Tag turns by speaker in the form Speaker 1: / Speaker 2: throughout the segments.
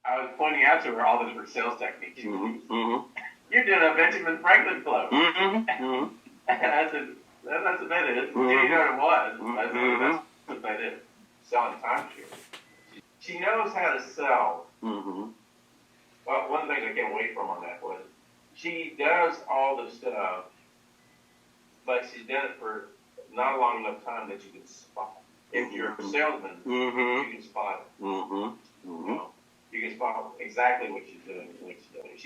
Speaker 1: I was pointing out to her all those were sales techniques. You're doing a Benjamin Franklin close. And I said, that's what that is. She didn't know what it was. I said, that's what that is. Selling timeshare. She knows how to sell. Well, one thing I came away from on that was she does all the stuff, but she's done it for not a long enough time that you can spot it. If you're a salesman, you can spot it. You know, you can spot exactly what she's doing. If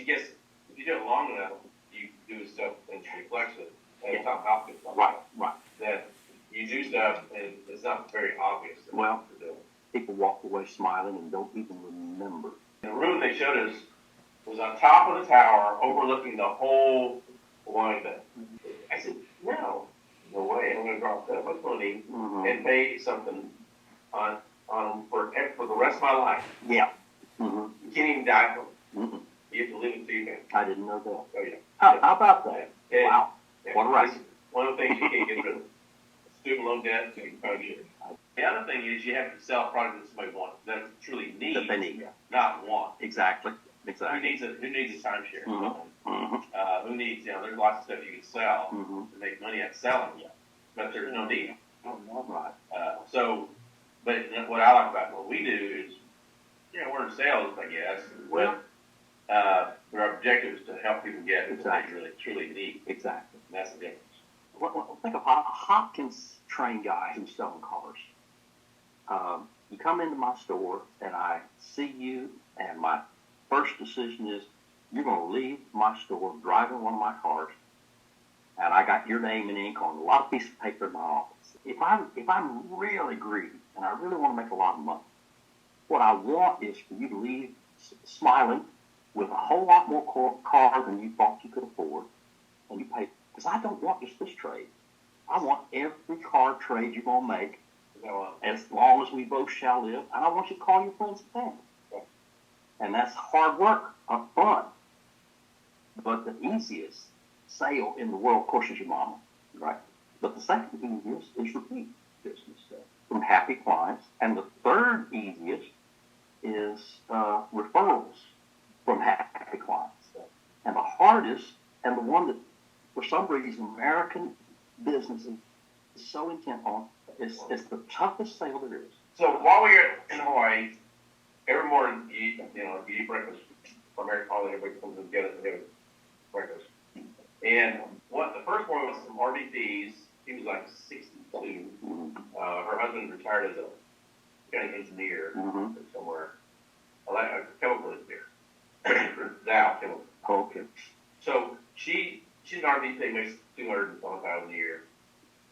Speaker 1: you do it long enough, you do stuff and she reflects it. And it's not obvious.
Speaker 2: Right.
Speaker 1: That you do stuff and it's not very obvious.
Speaker 2: Well, people walk away smiling and don't even remember.
Speaker 1: The room they showed us was on top of the tower, overlooking the whole wine bed. I said, no way. I'm going to drop that much money and pay something on for the rest of my life.
Speaker 2: Yeah.
Speaker 1: You can't even die from it. You have to live it till you can.
Speaker 2: I didn't know that.
Speaker 1: Oh, yeah.
Speaker 2: How about that?
Speaker 1: And,
Speaker 2: wow. What a ride.
Speaker 1: One of the things you can't get rid of. Student loan debt and timeshare. The other thing is you have to sell a product that somebody wants, that truly needs,
Speaker 2: that they need.
Speaker 1: Not want.
Speaker 2: Exactly.
Speaker 1: Who needs a timeshare? Who needs, there's lots of stuff you can sell to make money at selling, but there's no need.
Speaker 2: Right.
Speaker 1: But what I like about what we do is, we're in sales, I guess.
Speaker 2: Well,
Speaker 1: our objective is to help people get what they really, truly need.
Speaker 2: Exactly.
Speaker 1: And that's the difference.
Speaker 2: Well, think of a Hopkins trained guy who's selling cars. You come into my store and I see you, and my first decision is you're going to leave my store driving one of my cars, and I got your name in ink on a lot of pieces of paper in my office. If I'm really greedy and I really want to make a lot of money, what I want is for you to leave smiling with a whole lot more car than you thought you could afford, and you pay. Because I don't want just this trade. I want every car trade you're going to make, as long as we both shall live, and I want you to call your friends and family. And that's hard work up front. But the easiest sale in the world, of course, is your mama, right? But the second easiest is repeat business from happy clients. And the third easiest is referrals from happy clients. And the hardest, and the one that, for some reason, American businesses is so intent on, is the toughest sale there is.
Speaker 1: So while we were in Hawaii, every morning you eat breakfast. For American holiday, everybody comes together and have breakfast. And the first one was some RVPs. He was like 62. Her husband retired as a engineer somewhere. A chemical engineer. Dow chemical.
Speaker 2: Okay.
Speaker 1: So she's an RVP, makes $220,000 a year,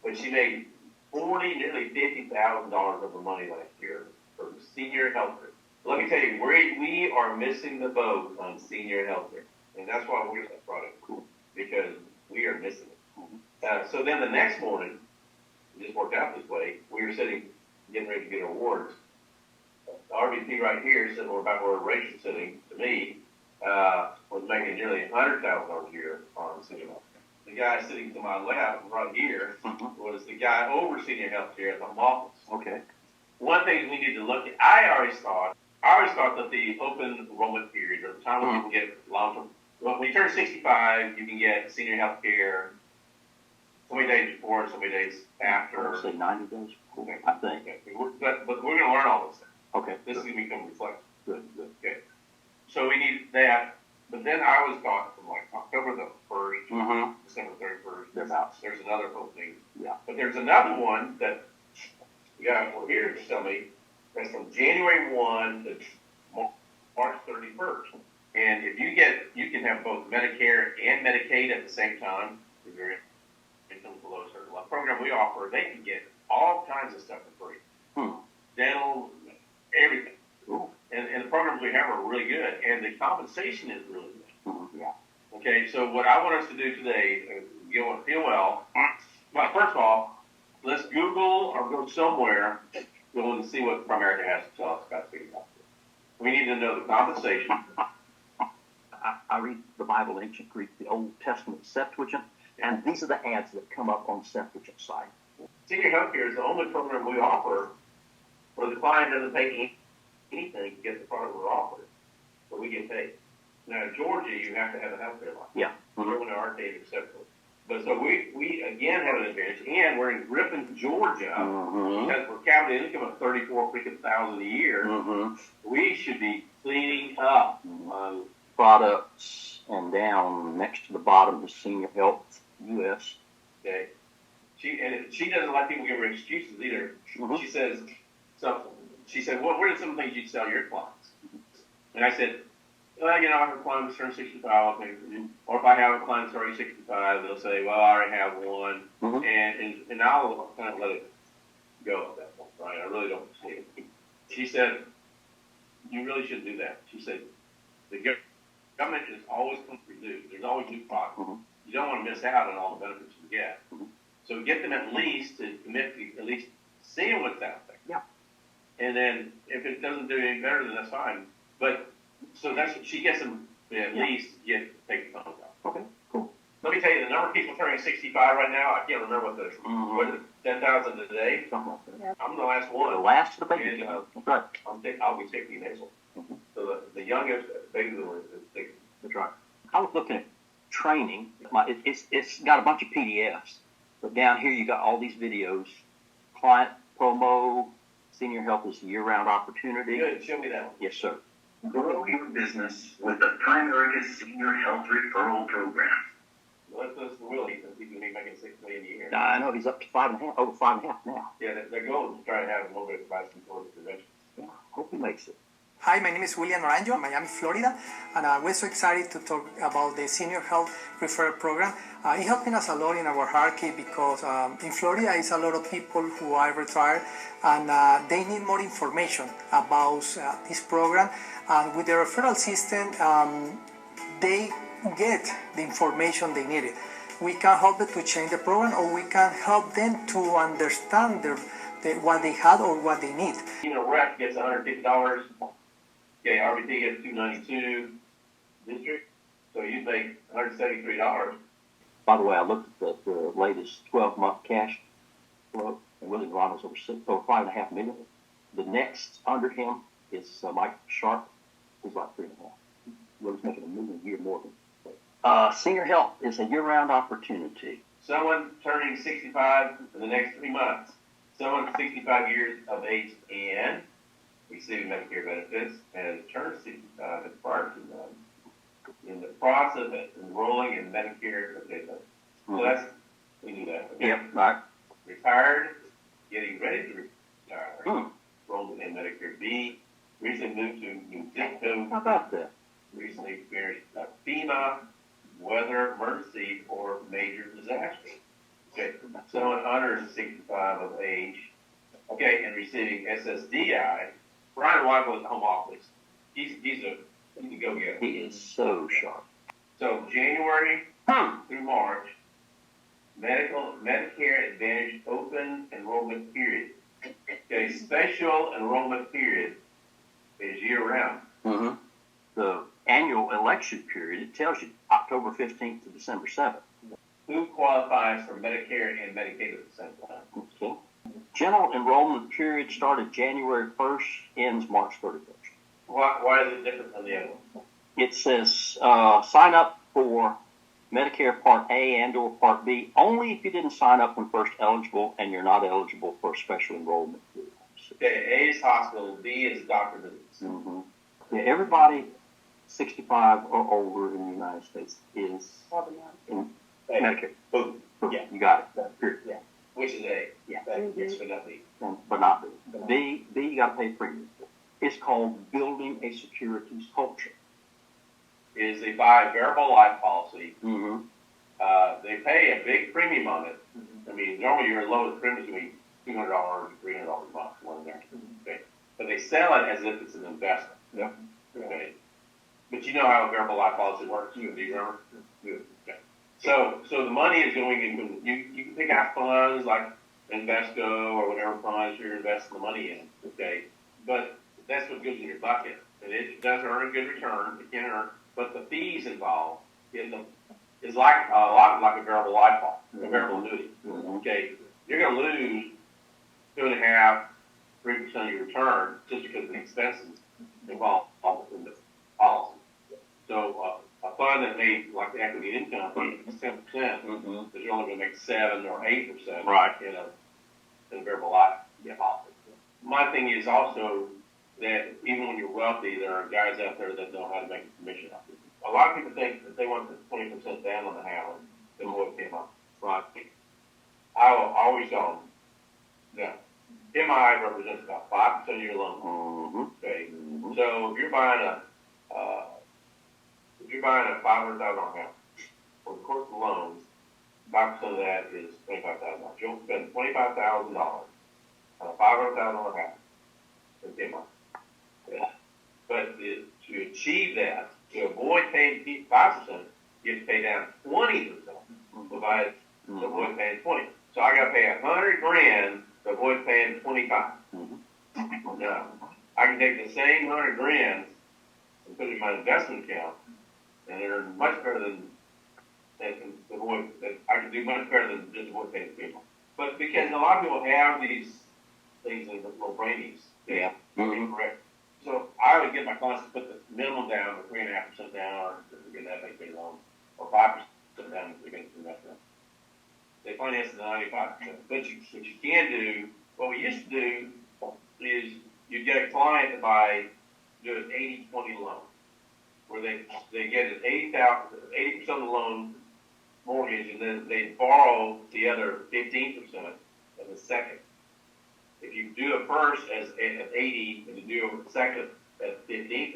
Speaker 1: but she made nearly $50,000 of her money last year for senior health care. Let me tell you, we are missing the boat on senior health care, and that's why we're that product, because we are missing it. So then the next morning, it just worked out this way. We were getting ready to get awards. The RVP right here, sitting about where Rachel's sitting, to me, was making nearly $100,000 a year on senior health care. The guy sitting to my left, right here, was the guy over senior health care at the office.
Speaker 2: Okay.
Speaker 1: One thing we need to look at, I always thought that the open enrollment period, or the time when you can get long-term, when you turn 65, you can get senior health care so many days before and so many days after.
Speaker 2: I would say 90 days before, I think.
Speaker 1: Okay. But we're going to learn all this stuff.
Speaker 2: Okay.
Speaker 1: This is going to become reflective.
Speaker 2: Good.
Speaker 1: Okay. So we need that. But then I always thought from like October the 1st, December 31st, there's another opening.
Speaker 2: Yeah.
Speaker 1: But there's another one that here to tell me that's from January 1 to March 31st. And if you can have both Medicare and Medicaid at the same time. If your income's below a certain level. The program we offer, they can get all kinds of stuff for free. Dental, everything. And the programs we have are really good, and the compensation is really good.
Speaker 2: Yeah.
Speaker 1: Okay, so what I want us to do today, you want to feel well. But first of all, let's Google or go somewhere and see what Primerica has to tell us about senior health care. We need to know the compensation.
Speaker 2: I read the Bible, ancient Greek, the Old Testament Septuagint, and these are the ads that come up on the Septuagint site.
Speaker 1: Senior health care is the only program we offer where the client doesn't pay anything to get the product we're offering. paid. Now, in Georgia, you have to have a health care license.
Speaker 2: Yeah.
Speaker 1: We're in our state acceptable. But so we again have an advantage, and we're in Griffin, Georgia, because we're capital income of $34,000 a year. We should be cleaning up
Speaker 2: products, and down next to the bottom is Senior Health U.S.
Speaker 1: Okay. She doesn't like people give her excuses either. She says something. She said, "Well, what are some things you tell your clients?" And I said, "Well, you know, I have a client who's turned 65, or if I have a client who's already 65, they'll say, well, I already have one, and I'll kind of let it go at that point, right? I really don't see it." She said, "You really shouldn't do that." She said, "The government is always going to renew. There's always new products. You don't want to miss out on all the benefits you get. So get them at least to commit to at least seeing what's out there.
Speaker 2: Yeah.
Speaker 1: And then if it doesn't do any better, then that's fine. But so that's what she gets them to at least take the phone call."
Speaker 2: Okay, cool.
Speaker 1: Let me tell you, the number of people turning 65 right now, I can't remember what is it, 10,000 a day?
Speaker 2: Something like that.
Speaker 1: I'm the last one.
Speaker 2: The last of the baby. That's right.
Speaker 1: I'll be 60 next one. So the youngest baby boomer is 60.
Speaker 2: That's right. I was looking at training. It's got a bunch of PDFs, but down here you got all these videos. Client promo, Senior Health is a year-round opportunity.
Speaker 1: Good. Show me that one.
Speaker 2: Yes, sir.
Speaker 3: Grow your business with the Primerica Senior Health Referral Program.
Speaker 1: Let's listen to Willie, since he's going to be making $6 million a year.
Speaker 2: I know he's up to over 5.5 now.
Speaker 1: Yeah, they're going to try to have a little bit of advice before the convention.
Speaker 2: Yeah, hope he makes it.
Speaker 4: Hi, my name is William Naranjo, I'm Miami, Florida, and we're so excited to talk about the Senior Health Referral Program. It's helping us a lot in our hierarchy because in Florida is a lot of people who are retired and they need more information about this program. And with the referral system, they get the information they needed. We can help them to change the program, or we can help them to understand what they had or what they need.
Speaker 1: You know, rep gets $150. Okay, RBT gets $292. District, so you make $173.
Speaker 2: By the way, I looked at the latest 12-month cash flow, and Willie Ron is over $5.5 million. The next under him is Mike Sharp. He's like 3.5. Willie's making $1 million a year more than. Senior Health is a year-round opportunity.
Speaker 1: Someone turning 65 in the next 3 months. Someone 65 years of age and receiving Medicare benefits and turned 65 as prior to in the process of enrolling in Medicare. So that's, we do that. Okay?
Speaker 2: Yep, right.
Speaker 1: Retired, getting ready to retire, enrolled in Medicare B, recently moved to new zip code.
Speaker 2: How about that?
Speaker 1: Recently experienced FEMA, weather emergency, or major disaster. Okay, someone under 65 of age, okay, and receiving SSDI. Brian Weigel at the home office. He's a go-getter.
Speaker 2: He is so sharp.
Speaker 1: So January through March, Medicare Advantage open enrollment period. Okay, special enrollment period is year-round.
Speaker 2: The annual election period, it tells you October 15th to December 7th.
Speaker 1: Who qualifies for Medicare and Medicaid at the same time?
Speaker 2: Okay. General enrollment period started January 1st, ends March 31st.
Speaker 1: Why is it different from the other one?
Speaker 2: It says sign up for Medicare Part A and or Part B only if you didn't sign up when first eligible and you're not eligible for a special enrollment period.
Speaker 1: Okay, A is hospital, B is doctor visits.
Speaker 2: Yeah, everybody 65 or older in the United States is in Medicare.
Speaker 1: Boom. Yeah.
Speaker 2: You got it. Period.
Speaker 1: Yeah. Which is A.
Speaker 2: Yeah.
Speaker 1: Which would not be.
Speaker 2: But not B. B, you got to pay premium. It's called building a securities culture.
Speaker 1: Is they buy a variable life policy. They pay a big premium on it. I mean, normally your lowest premium is going to be $200, $300 a month, one there. Okay. But they sell it as if it's an investment.
Speaker 2: Yep.
Speaker 1: Okay. But you know how a variable life policy works. Do you remember? Okay. So the money is going into, you can pick out funds like Invesco or whatever funds you're investing the money in, okay? But that's what goes in your bucket. And it does earn a good return, it can earn, but the fees involved is like a lot like a variable life policy, a variable annuity, okay? You're going to lose 2.5%, 3% of your return just because of the expenses involved in the policy. one that made like the equity income 10%, because you're only going to make 7 or 8%,
Speaker 2: Right.
Speaker 1: in a variable life deposit. My thing is also that even when you're wealthy, there are guys out there that know how to make a commission off it. A lot of people think that they want the 20% down on the house, they avoid PMI.
Speaker 2: Right.
Speaker 1: I will always tell them, no, PMI represents about 5% of your loan. Okay, so if you're buying a $500,000 house, over the course of the loan, 5% of that is $25,000. You'll spend $25,000 on a $500,000 house in PMI. Yeah. But to achieve that, to avoid paying 5%, you have to pay down 20%. To avoid paying 20. So I got to pay $100,000 to avoid paying 25. No, I can take the same $100,000 and put it in my investment account, and they're much better than avoid. I can do much better than just avoid paying people. But because a lot of people have these things in the little brainies, yeah, correct. So I would get my clients to put the minimum down, or 3.5% down, or get that big loan, or 5% down if they're going to invest in. They finance the 95%. But what you can do, what we used to do is you'd get a client to do an 80-20 loan, where they get an 80% of the loan mortgage, and then they borrow the other 15% of the second. If you do a first at 80 and you do a second at 15%,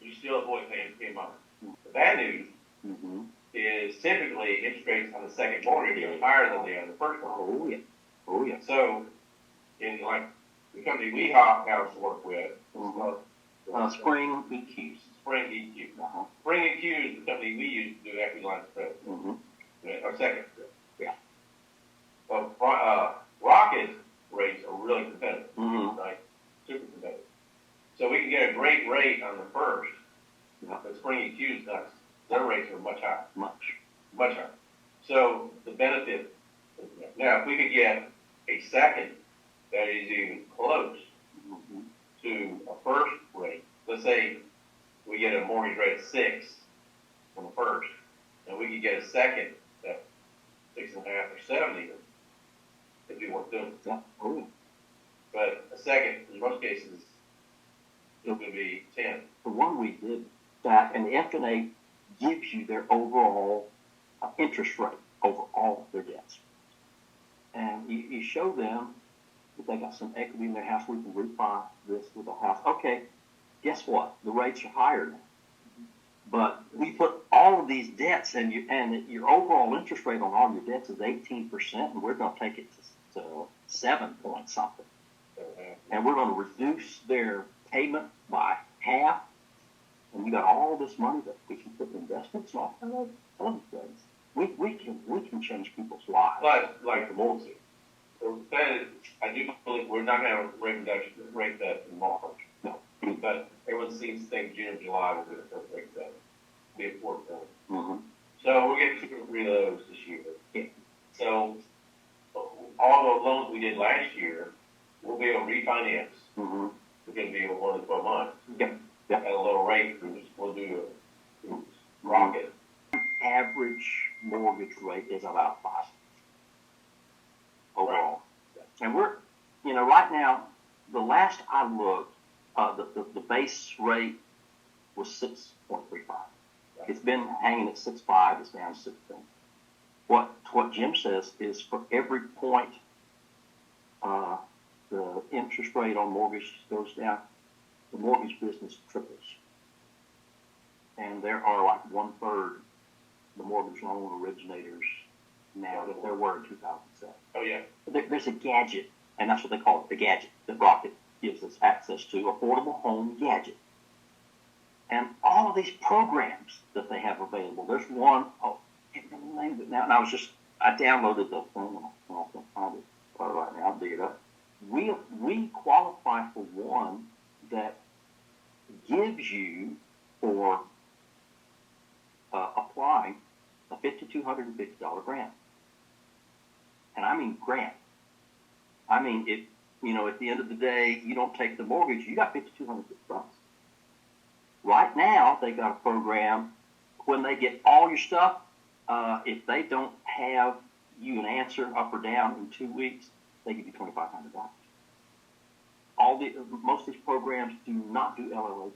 Speaker 1: you still avoid paying money. The bad news is typically interest rates on the second mortgage are higher than they are on the first one. Oh yeah. So, in like the company we have to work with,
Speaker 2: Spring EQs.
Speaker 1: Spring EQ. Spring EQ is the company we use to do equity lines of credit. Our second. Yeah. But Rocket rates are really competitive, right? Super competitive. So we can get a great rate on the first, but Spring EQ's nuts. Their rates are much higher. Much higher. So the benefit, now if we could get a second that is even close to a first rate, let's say we get a mortgage rate of 6 on the first, and we could get a second at 6.5 or 7 even, it'd be worth doing. Yeah. But a second, in most cases, it's going to be 10.
Speaker 2: The one we did that, and the FNA gives you their overall interest rate over all of their debts. And you show them that they got some equity in their house, we can refi this with a house. Okay, guess what? The rates are higher now. But we put all of these debts, and your overall interest rate on all your debts is 18%, and we're going to take it to 7 point something. And we're going to reduce their payment by half. And you got all this money that we can put in investments and all of other things. We can change people's lives.
Speaker 1: Like the mortgage. So I do believe we're not going to have a rate reduction rate that in March. No. But everyone seems to think June or July will be the first rate that be at 4%. So we'll get 2 or 3 of those this year. Yeah. So all the loans we did last year, we'll be able to refinance. We're going to be able to 1 to 12 months. Yep. At a lower rate, we'll do a Rocket.
Speaker 2: Average mortgage rate is about 5 overall. Right. And we're, right now, the last I looked, the base rate was 6.35. Right. It's been hanging at 6.5. It's down to 6. What Jim says is for every point the interest rate on mortgage goes down, the mortgage business triples. And there are like 1/3 the mortgage loan originators now that there were in 2007.
Speaker 1: Oh, yeah.
Speaker 2: There's a gadget, and that's what they call it, the gadget, that Rocket gives us access to, Affordable Home Gadget. And all of these programs that they have available, there's one, I can't remember the name of it now, and I downloaded the thing, I can't find it right now, I'll dig it up. We qualify for one that gives you, for applying, a $5,250 grant. And I mean grant. I mean, at the end of the day, you don't take the mortgage, you got $5,250. Right now, they got a program when they get all your stuff, if they don't have you an answer up or down in 2 weeks, they give you $2,500. Most of these programs do not do LLAP.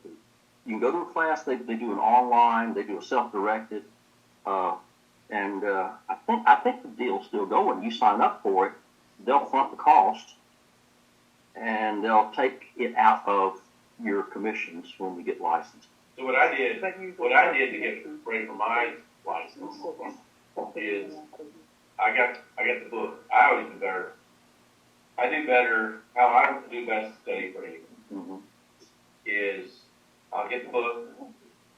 Speaker 2: You can go to a class. They do an online. They do a self-directed, and I think the deal's still going. You sign up for it, they'll front the cost, and they'll take it out of your commissions when we get licensed.
Speaker 1: So what I did to get ready for my license is I got the book. I always do better. I do better. How I do best study for anything is I'll get the book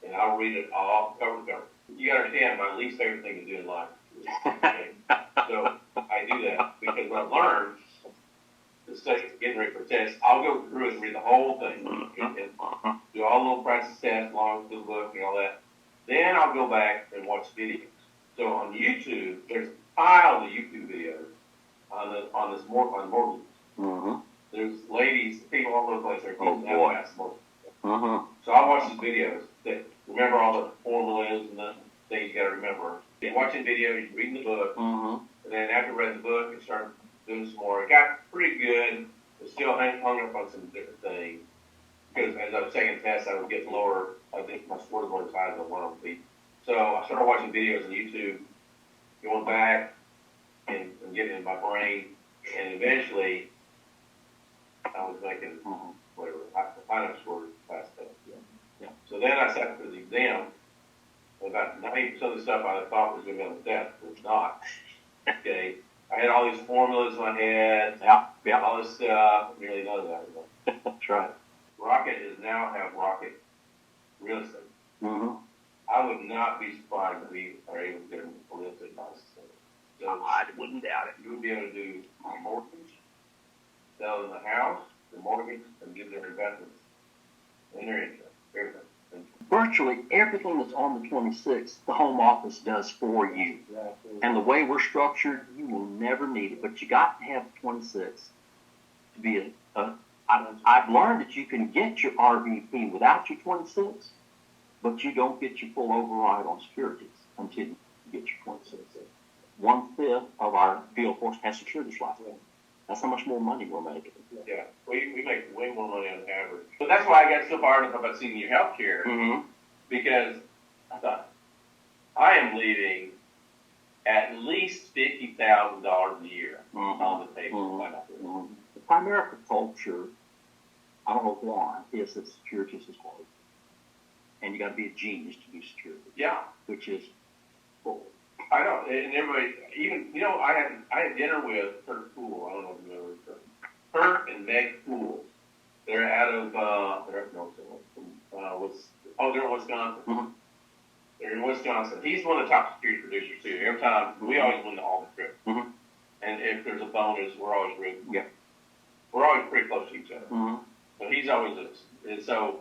Speaker 1: and I'll read it all cover to cover. You gotta understand my least favorite thing to do in life. Okay? So I do that because what I've learned to study, getting ready for tests, I'll go through it and read the whole thing and do all the little practice tests along with the book and all that. Then I'll go back and watch videos. So on YouTube, there's a pile of YouTube videos on mortgages. There's ladies, people all over the place that are teaching how to pass mortgages. So I watch these videos that remember all the formulas and the things you got to remember. You're watching videos, you're reading the book, and then after read the book, you start doing some more. It got pretty good, but still hung up on some different things. Because as I was taking tests, I was getting lower. I think my scores were as high as I wanted to be. So I started watching videos on YouTube, going back and getting in my brain, and eventually I was making whatever I scored past that. So then I sat for the exam. About 90% of the stuff I thought was going to be on the test was not. Okay, I had all these formulas in my head. All this stuff. Nearly none of that.
Speaker 2: That's right.
Speaker 1: Rocket is now have Rocket real estate. I would not be surprised if we are able to get a real estate license. So
Speaker 2: I wouldn't doubt it.
Speaker 1: You would be able to do a mortgage, sell the house, the mortgage, and give their investments and their income, everything.
Speaker 2: Virtually everything that's on the 26th, the home office does for you. And the way we're structured, you will never need it. But you got to have the 26th to be I've learned that you can get your RVP without your 26, but you don't get your full override on securities until you get your 26. 1/5 of our field force has securities license. That's how much more money we're making.
Speaker 1: Yeah, we make way more money on average. But that's why I got so fired up about senior health care, because I thought, I am leaving at least $50,000 a year on the table.
Speaker 2: The Primerica culture, I don't know why, is that securities is hard. And you got to be a genius to do securities.
Speaker 1: Yeah.
Speaker 2: Which is bull.
Speaker 1: I know, and everybody, even, I had dinner with Kurt Poole. I don't know if you know Kurt and Meg Poole. They're out of, they're in Wisconsin. They're in Wisconsin. He's one of the top security producers too. Every time, we always win all the trips. And if there's a bonus, we're always rooting.
Speaker 2: Yeah.
Speaker 1: We're always pretty close to each other. So he's always and so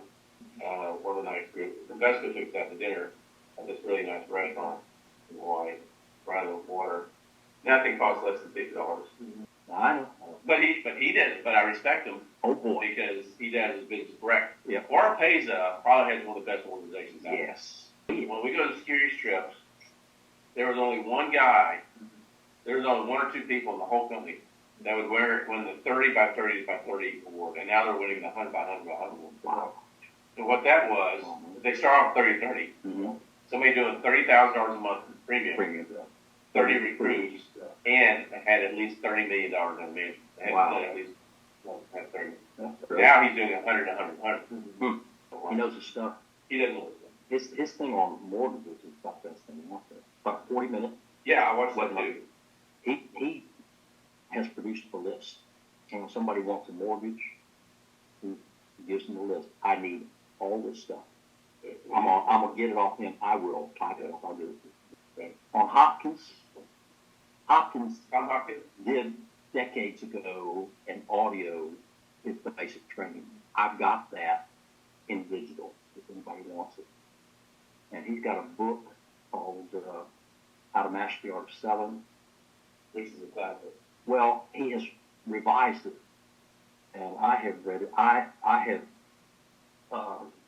Speaker 1: one of the nice groups. Invesco took us out to dinner at this really nice restaurant in Hawaii, right on the water. Nothing costs less than $50.
Speaker 2: I know.
Speaker 1: But he didn't. But I respect him.
Speaker 2: Oh boy.
Speaker 1: Because he does his business correct.
Speaker 2: Yeah.
Speaker 1: Warpeza probably has one of the best organizations out there.
Speaker 2: Yes.
Speaker 1: When we go to securities trips, there was only one guy. There was only one or two people in the whole company that would win the 30 by 30 by 30 award, and now they're winning the 100 by 100 by 100 award.
Speaker 2: Wow.
Speaker 1: So what that was, they start off 30-30. Somebody doing $30,000 a month in premium, 30 recruits, and had at least $30 million in management.
Speaker 2: Wow.
Speaker 1: At least had 30. Now he's doing 100, 100, 100.
Speaker 2: He knows his stuff.
Speaker 1: He doesn't know his stuff.
Speaker 2: His thing on mortgages is about the best thing out there. About 40 minutes.
Speaker 1: Yeah, I watched that too.
Speaker 2: He has produced a list. And when somebody wants a mortgage, he gives them a list. I need all this stuff. I'm gonna get it off him. I will type it off. I'll do it. On Hopkins did decades ago an audio is the basic training. I've got that in digital if anybody wants it. And he's got a book called How to Master the Art of Selling.
Speaker 1: This is a classic.
Speaker 2: Well, he has revised it, and I have read it. I have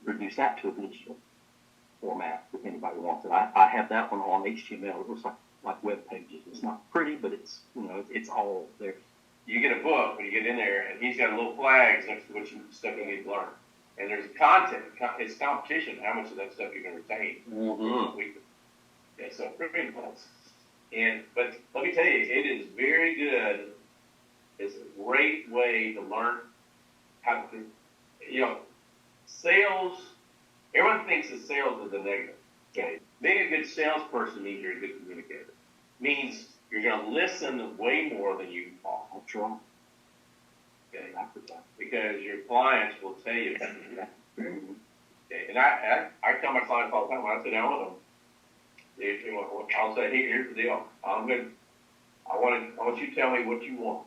Speaker 2: reduced that to a digital, format if anybody wants it. I have that one on HTML. It looks like web pages. It's not pretty, but it's it's all there.
Speaker 1: You get a book when you get in there, and he's got little flags next to what stuff you need to learn. And there's content. It's competition. How much of that stuff you can retain?
Speaker 2: Mm-hmm.
Speaker 1: Yeah, so pretty close. But let me tell you, it is very good. It's a great way to learn how to, sales. Everyone thinks that sales is a negative. Okay, being a good salesperson means you're a good communicator. Means you're going to listen way more than you talk.
Speaker 2: That's right.
Speaker 1: Okay, because your clients will tell you. Okay, and I tell my clients all the time when I sit down with them, I'll say, hey, here's the deal. I'm good. I want you to tell me what you want.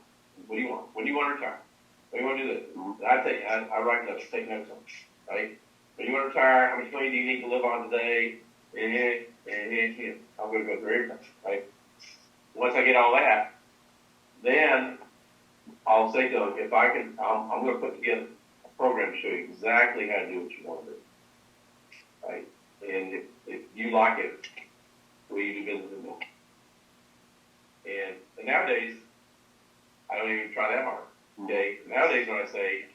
Speaker 1: What do you want? When do you want to retire? When do you want to do this? And I write notes, take notes on it, right? When you want to retire, how much money do you need to live on today? And I'm going to go through everything, right? Once I get all that, then I'll say to them, if I can, I'm going to put together a program to show you exactly how to do what you want to do, right? And if you like it, will you do business with me? And nowadays, I don't even try that hard. Okay. Nowadays, when I say,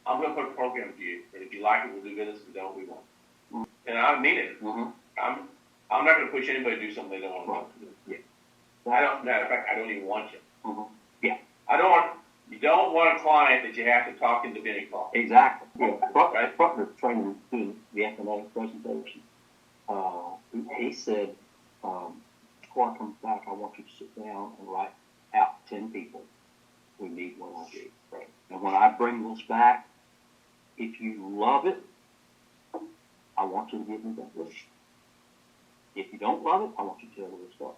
Speaker 1: I'm going to put a program to you, and if you like it, we'll do business. If you don't, we won't. And I mean it.
Speaker 2: Mm-hmm.
Speaker 1: I'm not going to push anybody to do something they don't want to do.
Speaker 2: Yeah.
Speaker 1: Matter of fact, I don't even want you.
Speaker 2: Mm-hmm. Yeah.
Speaker 1: You don't want a client that you have to talk into being a client.
Speaker 2: Exactly. Yeah. Right. Butler training doing the F&A presentation. He said, before I come back, I want you to sit down and write out 10 people we need when I do. Right. And when I bring this back, if you love it, I want you to give me that list. If you don't love it, I want you to tell me the story.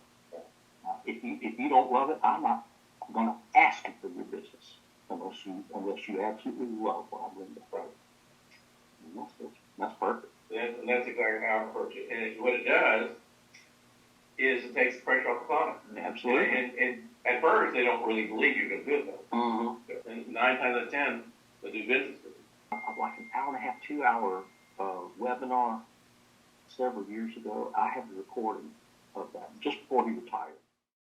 Speaker 2: If you don't love it, I'm not going to ask you for your business unless you absolutely love what I bring back. And that's perfect.
Speaker 1: And that's exactly how I approach it. And what it does is it takes the pressure off the client.
Speaker 2: Absolutely.
Speaker 1: And at first, they don't really believe you're going to do it, though.
Speaker 2: Mm-hmm.
Speaker 1: And 9 times out of 10, they do business with you.
Speaker 2: Like an hour and a half, 2 hour webinar several years ago. I have the recording of that just before he retired.